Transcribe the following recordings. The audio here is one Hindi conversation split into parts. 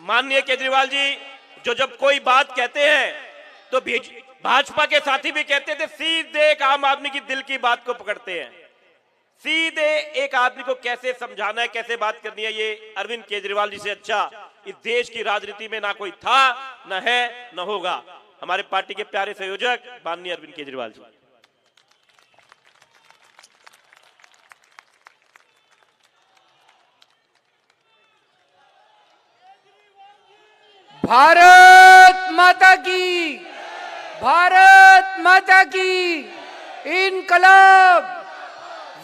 माननीय केजरीवाल जी, जब कोई बात कहते हैं तो भाजपा के साथी भी कहते थे सीधे एक आम आदमी की दिल की बात को पकड़ते हैं। सीधे एक आदमी को कैसे समझाना है, कैसे बात करनी है, ये अरविंद केजरीवाल जी से अच्छा इस देश की राजनीति में ना कोई था, न है, न होगा। हमारे पार्टी के प्यारे संयोजक माननीय अरविंद केजरीवाल जी। भारत माता की, भारत माता की, इनकलाब,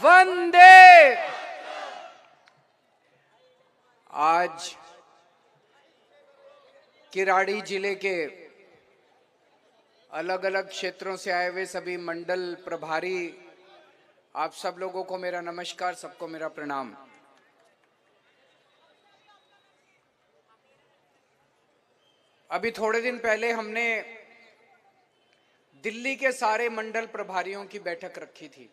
वंदे। आज किराड़ी जिले के अलग अलग क्षेत्रों से आए हुए सभी मंडल प्रभारी, आप सब लोगों को मेरा नमस्कार, सबको मेरा प्रणाम। अभी थोड़े दिन पहले हमने दिल्ली के सारे मंडल प्रभारियों की बैठक रखी थी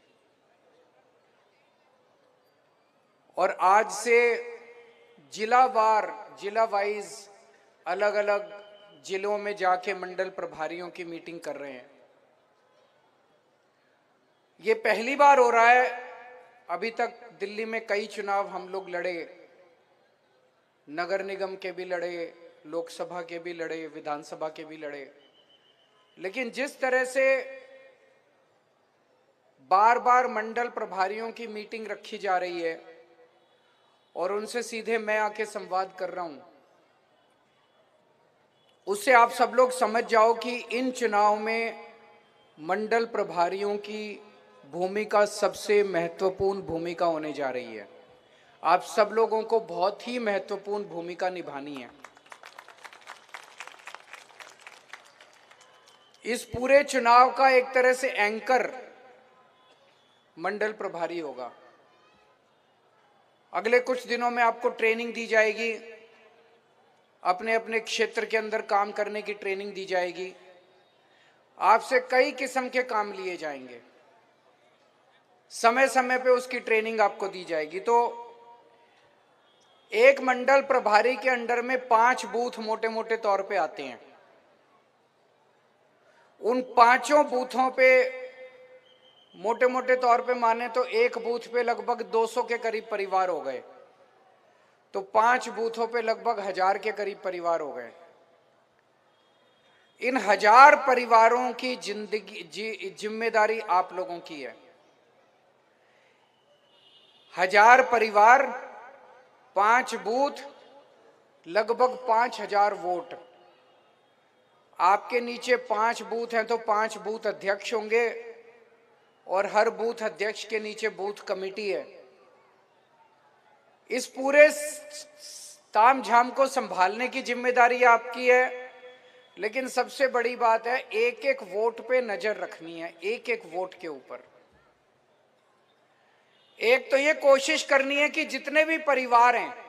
और आज से जिला वाइज अलग अलग जिलों में जाके मंडल प्रभारियों की मीटिंग कर रहे हैं। ये पहली बार हो रहा है। अभी तक दिल्ली में कई चुनाव हम लोग लड़े, नगर निगम के भी लड़े, लोकसभा के भी लड़े, विधानसभा के भी लड़े, लेकिन जिस तरह से बार बार मंडल प्रभारियों की मीटिंग रखी जा रही है और उनसे सीधे मैं आके संवाद कर रहा हूं, उससे आप सब लोग समझ जाओ कि इन चुनाव में मंडल प्रभारियों की भूमिका सबसे महत्वपूर्ण भूमिका होने जा रही है। आप सब लोगों को बहुत ही महत्वपूर्ण भूमिका निभानी है। इस पूरे चुनाव का एक तरह से एंकर मंडल प्रभारी होगा। अगले कुछ दिनों में आपको ट्रेनिंग दी जाएगी, अपने अपने क्षेत्र के अंदर काम करने की ट्रेनिंग दी जाएगी, आपसे कई किस्म के काम लिए जाएंगे, समय समय पे उसकी ट्रेनिंग आपको दी जाएगी। तो एक मंडल प्रभारी के अंडर में 5 बूथ मोटे मोटे तौर पे आते हैं। उन 5 बूथों पे मोटे मोटे तौर पे माने तो एक बूथ पे लगभग 200 के करीब परिवार हो गए, तो 5 बूथों पे लगभग 1000 के करीब परिवार हो गए। इन 1000 परिवारों की जिम्मेदारी आप लोगों की है। 1000 परिवार, 5 बूथ, लगभग 5000 वोट। आपके नीचे 5 बूथ हैं तो 5 बूथ अध्यक्ष होंगे और हर बूथ अध्यक्ष के नीचे बूथ कमेटी है। इस पूरे तामझाम को संभालने की जिम्मेदारी आपकी है, लेकिन सबसे बड़ी बात है एक एक वोट पे नजर रखनी है, एक एक वोट के ऊपर। एक तो ये कोशिश करनी है कि जितने भी परिवार हैं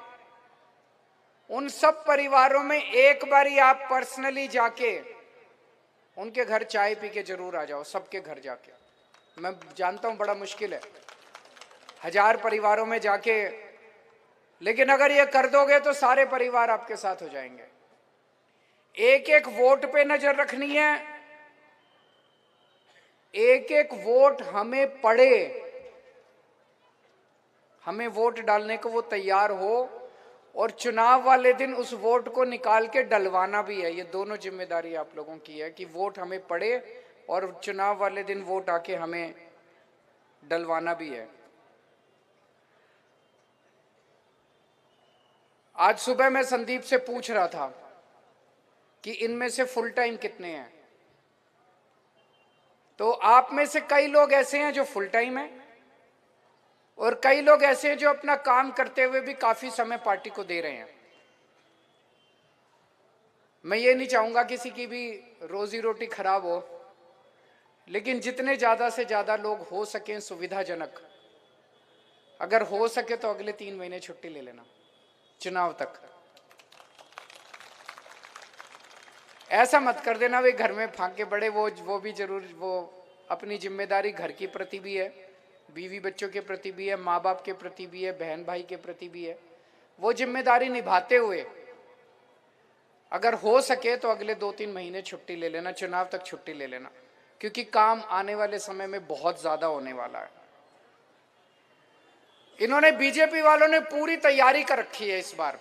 उन सब परिवारों में एक बारी आप पर्सनली जाके उनके घर चाय पी के जरूर आ जाओ, सबके घर जाके। मैं जानता हूं बड़ा मुश्किल है 1000 परिवारों में जाके, लेकिन अगर ये कर दोगे तो सारे परिवार आपके साथ हो जाएंगे। एक एक वोट पे नजर रखनी है, एक एक वोट हमें पड़े, हमें वोट डालने को वो तैयार हो, और चुनाव वाले दिन उस वोट को निकाल के डलवाना भी है। ये दोनों जिम्मेदारी आप लोगों की है कि वोट हमें पड़े और चुनाव वाले दिन वोट आके हमें डलवाना भी है। आज सुबह मैं संदीप से पूछ रहा था कि इनमें से फुल टाइम कितने हैं, तो आप में से कई लोग ऐसे हैं जो फुल टाइम हैं और कई लोग ऐसे हैं जो अपना काम करते हुए भी काफी समय पार्टी को दे रहे हैं। मैं ये नहीं चाहूंगा किसी की भी रोजी रोटी खराब हो, लेकिन जितने ज्यादा से ज्यादा लोग हो सकें सुविधाजनक, अगर हो सके तो अगले 3 महीने छुट्टी ले लेना चुनाव तक। ऐसा मत कर देना वे घर में फांके बड़े, वो भी जरूर, वो अपनी जिम्मेदारी घर के प्रति भी है, बीवी बच्चों के प्रति भी है, माँ बाप के प्रति भी है, बहन भाई के प्रति भी है। वो जिम्मेदारी निभाते हुए अगर हो सके तो अगले 2-3 महीने छुट्टी ले लेना, चुनाव तक छुट्टी ले लेना, क्योंकि काम आने वाले समय में बहुत ज्यादा होने वाला है। इन्होंने, बीजेपी वालों ने पूरी तैयारी कर रखी है इस बार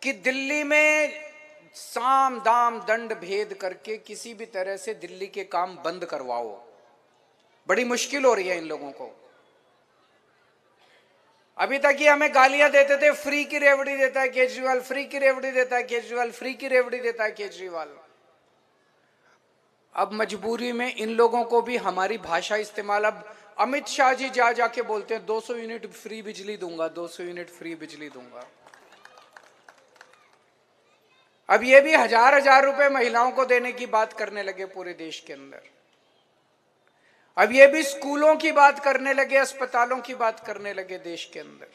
कि दिल्ली में साम दाम दंड भेद करके किसी भी तरह से दिल्ली के काम बंद करवाओ। बड़ी मुश्किल हो रही है इन लोगों को। अभी तक ये हमें गालियां देते थे, फ्री की रेवड़ी देता है केजरीवाल, फ्री की रेवड़ी देता है केजरीवाल, फ्री की रेवड़ी देता है केजरीवाल। अब मजबूरी में इन लोगों को भी हमारी भाषा इस्तेमाल, अब अमित शाह जी जा जाके बोलते हैं 200 यूनिट फ्री बिजली दूंगा, 200 यूनिट फ्री बिजली दूंगा। अब ये भी हजार रुपए महिलाओं को देने की बात करने लगे पूरे देश के अंदर। अब ये भी स्कूलों की बात करने लगे, अस्पतालों की बात करने लगे देश के अंदर।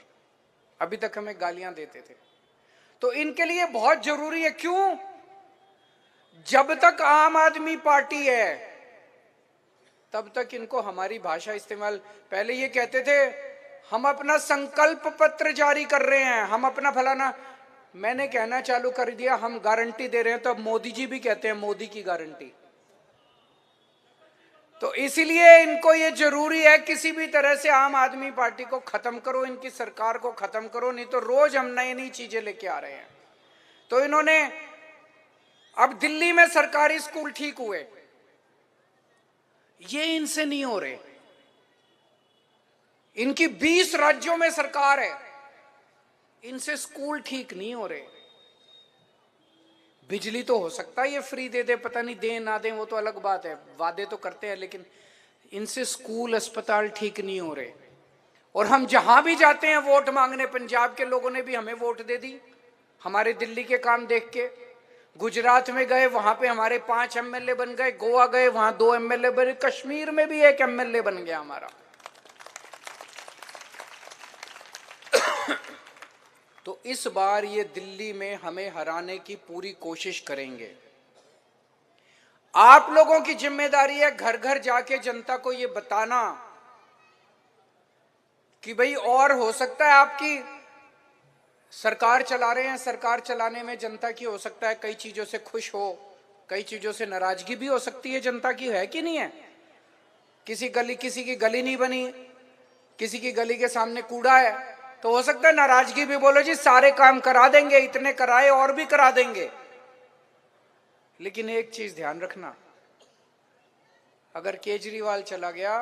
अभी तक हमें गालियां देते थे। तो इनके लिए बहुत जरूरी है। क्यों? जब तक आम आदमी पार्टी है तब तक इनको हमारी भाषा इस्तेमाल। पहले ये कहते थे हम अपना संकल्प पत्र जारी कर रहे हैं, हम अपना फलाना, मैंने कहना चालू कर दिया हम गारंटी दे रहे हैं, तो अब मोदी जी भी कहते हैं मोदी की गारंटी। तो इसीलिए इनको ये जरूरी है किसी भी तरह से आम आदमी पार्टी को खत्म करो, इनकी सरकार को खत्म करो, नहीं तो रोज हम नई नई चीजें लेके आ रहे हैं। तो इन्होंने, अब दिल्ली में सरकारी स्कूल ठीक हुए, ये इनसे नहीं हो रहे। इनकी 20 राज्यों में सरकार है, इनसे स्कूल ठीक नहीं हो रहे। बिजली तो हो सकता है ये फ्री दे दे, पता नहीं दे ना दे वो तो अलग बात है, वादे तो करते हैं, लेकिन इनसे स्कूल अस्पताल ठीक नहीं हो रहे। और हम जहां भी जाते हैं वोट मांगने, पंजाब के लोगों ने भी हमें वोट दे दी हमारे दिल्ली के काम देख के। गुजरात में गए वहां पे हमारे 5 एमएलए बन गए, गोवा गए वहां 2 एमएलए बने, कश्मीर में भी 1 एमएलए बन गया हमारा। तो इस बार ये दिल्ली में हमें हराने की पूरी कोशिश करेंगे। आप लोगों की जिम्मेदारी है घर घर जाके जनता को ये बताना कि भाई, और हो सकता है आपकी सरकार चला रहे हैं, सरकार चलाने में जनता की हो सकता है कई चीजों से खुश हो, कई चीजों से नाराजगी भी हो सकती है जनता की, है कि नहीं है? किसी की गली नहीं बनी, किसी की गली के सामने कूड़ा है, तो हो सकता है नाराजगी भी, बोलो जी सारे काम करा देंगे, इतने कराए और भी करा देंगे। लेकिन एक चीज ध्यान रखना, अगर केजरीवाल चला गया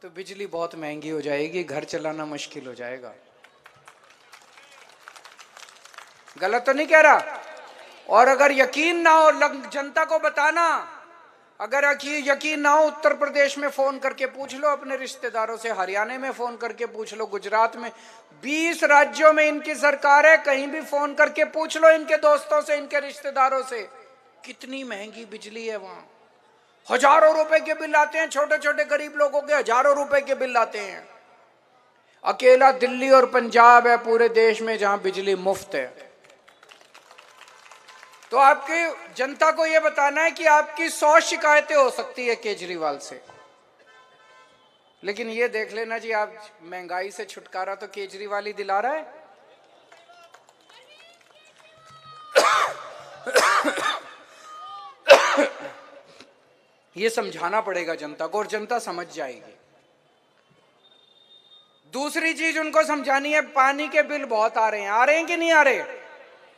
तो बिजली बहुत महंगी हो जाएगी, घर चलाना मुश्किल हो जाएगा। गलत तो नहीं कह रहा? और अगर यकीन ना हो, जनता को बताना, अगर यकीन ना हो, उत्तर प्रदेश में फोन करके पूछ लो अपने रिश्तेदारों से, हरियाणा में फोन करके पूछ लो, गुजरात में, 20 राज्यों में इनकी सरकार है, कहीं भी फोन करके पूछ लो इनके दोस्तों से, इनके रिश्तेदारों से, कितनी महंगी बिजली है वहां। हजारों रुपए के बिल आते हैं, छोटे छोटे गरीब लोगों के हजारों रुपए के बिल आते हैं। अकेला दिल्ली और पंजाब है पूरे देश में जहां बिजली मुफ्त है। तो आपकी जनता को यह बताना है कि आपकी 100 शिकायतें हो सकती है केजरीवाल से, लेकिन ये देख लेना जी, आप महंगाई से छुटकारा तो केजरीवाल ही दिला रहा है। ये समझाना पड़ेगा जनता को और जनता समझ जाएगी। दूसरी चीज उनको समझानी है, पानी के बिल बहुत आ रहे हैं कि नहीं आ रहे?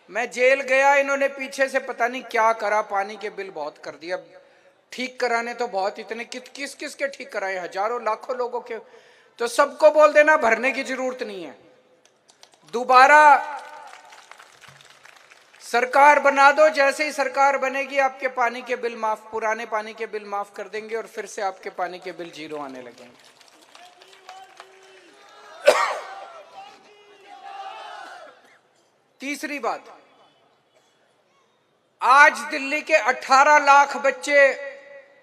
मैं जेल गया, इन्होंने पीछे से पता नहीं क्या करा, पानी के बिल बहुत कर दिया। ठीक कराने तो बहुत, इतने किस किस के ठीक कराए, हजारों लाखों लोगों के। तो सबको बोल देना भरने की जरूरत नहीं है, दोबारा सरकार बना दो, जैसे ही सरकार बनेगी आपके पानी के बिल माफ, पुराने पानी के बिल माफ कर देंगे और फिर से आपके पानी के बिल 0 आने लगेंगे। तीसरी बात, आज दिल्ली के 18 लाख बच्चे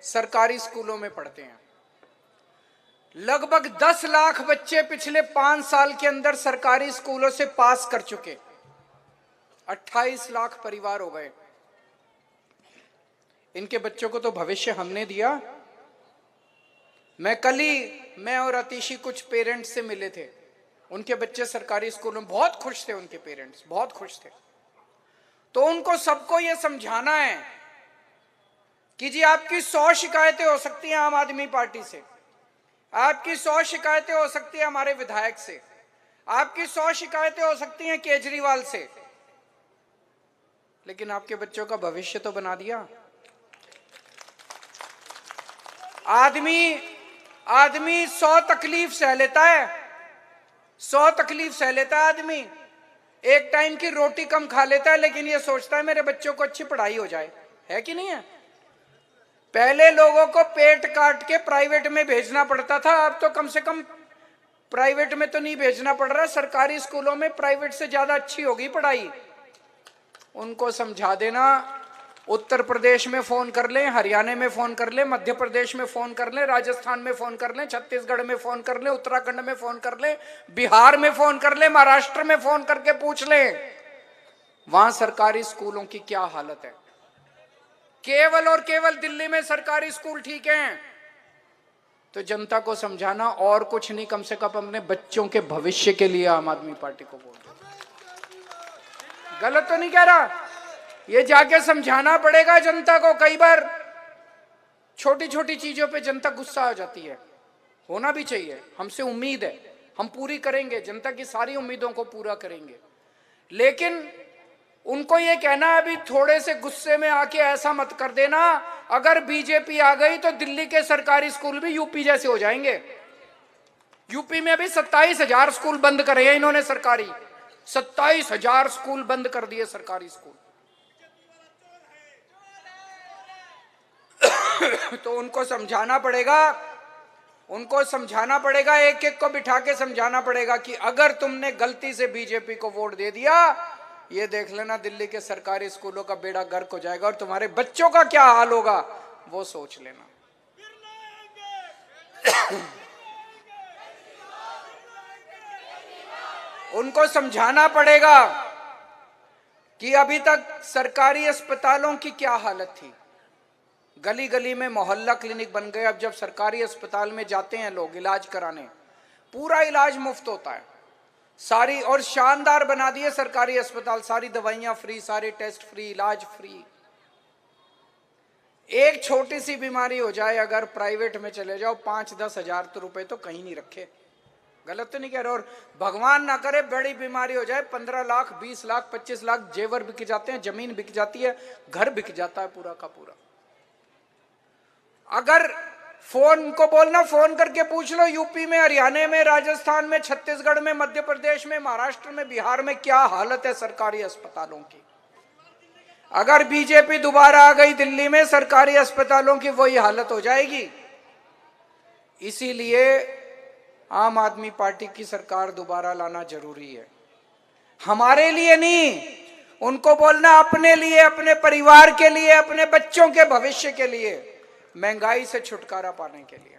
सरकारी स्कूलों में पढ़ते हैं। लगभग 10 लाख बच्चे पिछले 5 साल के अंदर सरकारी स्कूलों से पास कर चुके। 28 लाख परिवार हो गए। इनके बच्चों को तो भविष्य हमने दिया। मैं और अतिशी कुछ पेरेंट्स से मिले थे, उनके बच्चे सरकारी स्कूलों में बहुत खुश थे, उनके पेरेंट्स बहुत खुश थे। तो उनको सबको ये समझाना है कि जी आपकी 100 शिकायतें हो सकती हैं आम आदमी पार्टी से, आपकी 100 शिकायतें हो सकती है हमारे विधायक से, आपकी 100 शिकायतें हो सकती हैं केजरीवाल से, लेकिन आपके बच्चों का भविष्य तो बना दिया। आदमी 100 तकलीफ सह लेता है, 100 तकलीफ सह लेता है आदमी, एक टाइम की रोटी कम खा लेता है, लेकिन ये सोचता है मेरे बच्चों को अच्छी पढ़ाई हो जाए, है कि नहीं है? पहले लोगों को पेट काट के प्राइवेट में भेजना पड़ता था, अब तो कम से कम प्राइवेट में तो नहीं भेजना पड़ रहा, सरकारी स्कूलों में प्राइवेट से ज्यादा अच्छी होगी पढ़ाई। उनको समझा देना, उत्तर प्रदेश में फोन कर लें, हरियाणा में फोन कर लें, मध्य प्रदेश में फोन कर लें, राजस्थान में फोन कर लें, छत्तीसगढ़ में फोन कर लें, उत्तराखंड में फोन कर लें, बिहार में फोन कर लें, महाराष्ट्र में फोन करके पूछ लें वहां सरकारी स्कूलों की क्या हालत है। केवल और केवल दिल्ली में सरकारी स्कूल ठीक हैं। तो जनता को समझाना और कुछ नहीं, कम से कम अपने बच्चों के भविष्य के लिए आम आदमी पार्टी को वोट दो। गलत तो नहीं कह रहा, ये जाके समझाना पड़ेगा जनता को। कई बार छोटी छोटी चीजों पे जनता गुस्सा हो जाती है, होना भी चाहिए, हमसे उम्मीद है, हम पूरी करेंगे, जनता की सारी उम्मीदों को पूरा करेंगे, लेकिन उनको ये कहना अभी थोड़े से गुस्से में आके ऐसा मत कर देना, अगर बीजेपी आ गई तो दिल्ली के सरकारी स्कूल भी यूपी जैसे हो जाएंगे। यूपी में अभी 27,000 स्कूल बंद करे हैं इन्होंने, सरकारी 27,000 स्कूल बंद कर दिए सरकारी स्कूल। तो उनको समझाना पड़ेगा, एक एक को बिठा के समझाना पड़ेगा कि अगर तुमने गलती से बीजेपी को वोट दे दिया, ये देख लेना दिल्ली के सरकारी स्कूलों का बेड़ा गर्क हो जाएगा और तुम्हारे बच्चों का क्या हाल होगा वो सोच लेना। उनको समझाना पड़ेगा कि अभी तक सरकारी अस्पतालों की क्या हालत थी, गली गली में मोहल्ला क्लिनिक बन गए। अब जब सरकारी अस्पताल में जाते हैं लोग इलाज कराने, पूरा इलाज मुफ्त होता है, सारी, और शानदार बना दिए सरकारी अस्पताल, सारी दवाइयां फ्री, सारे टेस्ट फ्री, इलाज फ्री। एक छोटी सी बीमारी हो जाए अगर प्राइवेट में चले जाओ, 5-10 हजार तो रुपए तो कहीं नहीं रखे। गलत तो नहीं कह रहे। और भगवान ना करे बड़ी बीमारी हो जाए, 15 लाख 20 लाख 25 लाख जेवर बिक जाते हैं, जमीन बिक जाती है, घर बिक जाता है पूरा का पूरा। अगर फोन को बोलना, फोन करके पूछ लो यूपी में, हरियाणा में, राजस्थान में, छत्तीसगढ़ में, मध्य प्रदेश में, महाराष्ट्र में, बिहार में क्या हालत है सरकारी अस्पतालों की। अगर बीजेपी दोबारा आ गई दिल्ली में, सरकारी अस्पतालों की वही हालत हो जाएगी। इसीलिए आम आदमी पार्टी की सरकार दोबारा लाना जरूरी है, हमारे लिए नहीं, उनको बोलना अपने लिए, अपने परिवार के लिए, अपने बच्चों के भविष्य के लिए, महंगाई से छुटकारा पाने के लिए।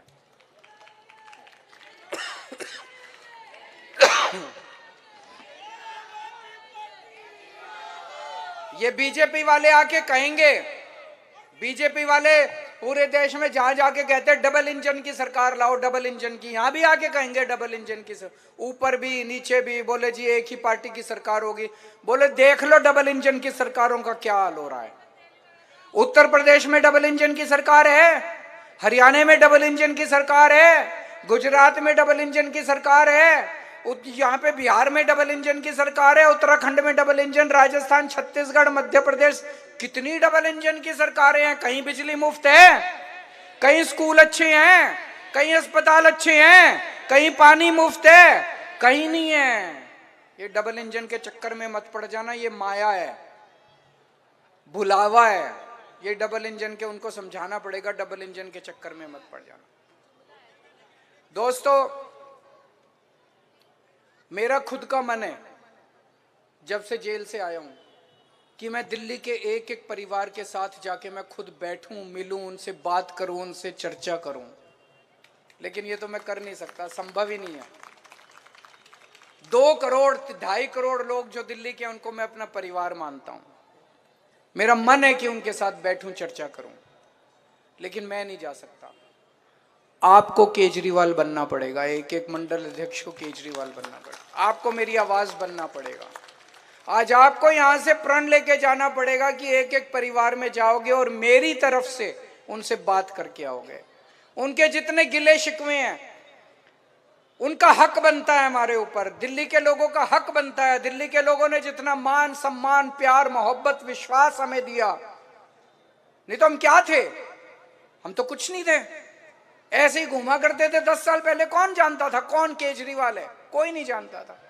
ये बीजेपी वाले आके कहेंगे, बीजेपी वाले पूरे देश में जहां जाके कहते हैं डबल इंजन की सरकार लाओ, डबल इंजन की, यहां भी आके कहेंगे डबल इंजन की, ऊपर भी नीचे भी, बोले जी एक ही पार्टी की सरकार होगी। बोले देख लो डबल इंजन की सरकारों का क्या हाल हो रहा है। उत्तर प्रदेश में डबल इंजन की सरकार है, हरियाणा में डबल इंजन की सरकार है, गुजरात में डबल इंजन की सरकार है, यहाँ पे बिहार में डबल इंजन की सरकार है, उत्तराखंड में डबल इंजन, राजस्थान, छत्तीसगढ़, मध्य प्रदेश, कितनी डबल इंजन की सरकारें हैं। कहीं बिजली मुफ्त है, कहीं स्कूल अच्छे हैं, कहीं अस्पताल अच्छे हैं, कहीं पानी मुफ्त है, कहीं नहीं है। ये डबल इंजन के चक्कर में मत पड़ जाना, ये माया है, भुलावा है। ये डबल इंजन के उनको समझाना पड़ेगा, डबल इंजन के चक्कर में मत पड़ जाना। दोस्तों, मेरा खुद का मन है, जब से जेल से आया हूं, कि मैं दिल्ली के एक एक परिवार के साथ जाके मैं खुद बैठूं, मिलूं, उनसे बात करूं, उनसे चर्चा करूं, लेकिन ये तो मैं कर नहीं सकता, संभव ही नहीं है। 2 करोड़ 2.5 करोड़ लोग जो दिल्ली के, उनको मैं अपना परिवार मानता हूं। मेरा मन है कि उनके साथ बैठूं, चर्चा करूं, लेकिन मैं नहीं जा सकता। आपको केजरीवाल बनना पड़ेगा, एक एक मंडल अध्यक्ष को केजरीवाल बनना पड़ेगा, आपको मेरी आवाज बनना पड़ेगा, आज आपको यहां से प्रण लेके जाना पड़ेगा कि एक एक परिवार में जाओगे और मेरी तरफ से उनसे बात करके आओगे। उनके जितने गिले शिकवे हैं उनका हक बनता है हमारे ऊपर, दिल्ली के लोगों का हक बनता है। दिल्ली के लोगों ने जितना मान सम्मान प्यार मोहब्बत विश्वास हमें दिया, नहीं तो हम क्या थे? हम तो कुछ नहीं थे, ऐसे ही घूमा करते थे। 10 साल पहले कौन जानता था कौन केजरीवाल है? कोई नहीं जानता था।